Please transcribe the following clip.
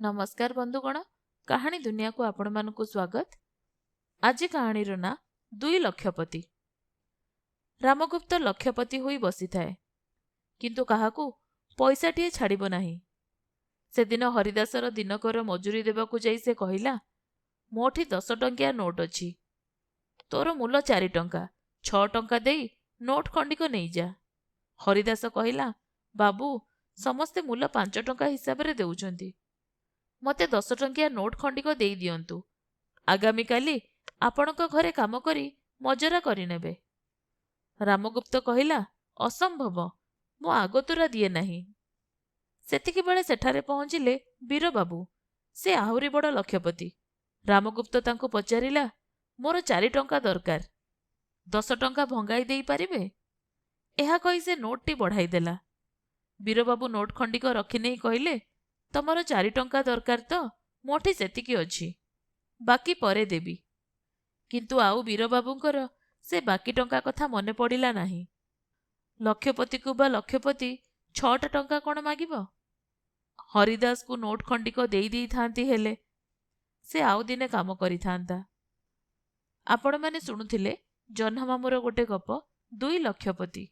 नमस्कार बंधुगण, कहानी दुनिया को आपण मानकु स्वागत। आज कहानी ना दुई लक्षपति। रामगुप्त लक्षपति होई बसी थाए, किंतु काहाकू पैसाटिए छाड़िब नाही। से दिन हरिदासर दिनकर मजूरी देबाकू जाई से कहिला, मोठी 10 टंकिया नोट अछि, तोर मूल 4 टंका, 6 टंका देई नोट खंडिक नहीं जा। हरिदास कहिला, बाबू समस्ते मूल 5 टंका हिसाब रे देउछंती, मते 10 टंकिया नोट खंडिक देई दियंतु। आगामी काली आपणक घरे काम करी मजरा करी नेबे। रामगुप्त कहिला, असंभव, मो आगतुरा दिए नाही। सेतिकी बेले सेठारे पहुंचिले वीरबाबू, से आहुरी बड़ लक्षपति। रामगुप्त तांको पचारिला, मोर 4 टंका दरकार, 10 टंका भंगाई देई पारिबे? एहा कही से नोटटी बढ़ाई देला। वीरबाबू नोट खंडिक रखी नहीं कहिले, तमर 4 टंका दरकार तो मोठी सेतिकी अछि, बाकी परे देबी। किंतु आउ वीरबाबूंकर से बाकी टंका कथा मने पड़िला नाही। लक्षपति को बा लक्षपति 6 टंका कौन मागिब? हरिदास को नोट खंडिक देई देई थांती हेले से आउ दिने काम करी थांता। आपण माने सुनुथिले जह्नमामूर गोटे गप, दुई लक्षपति।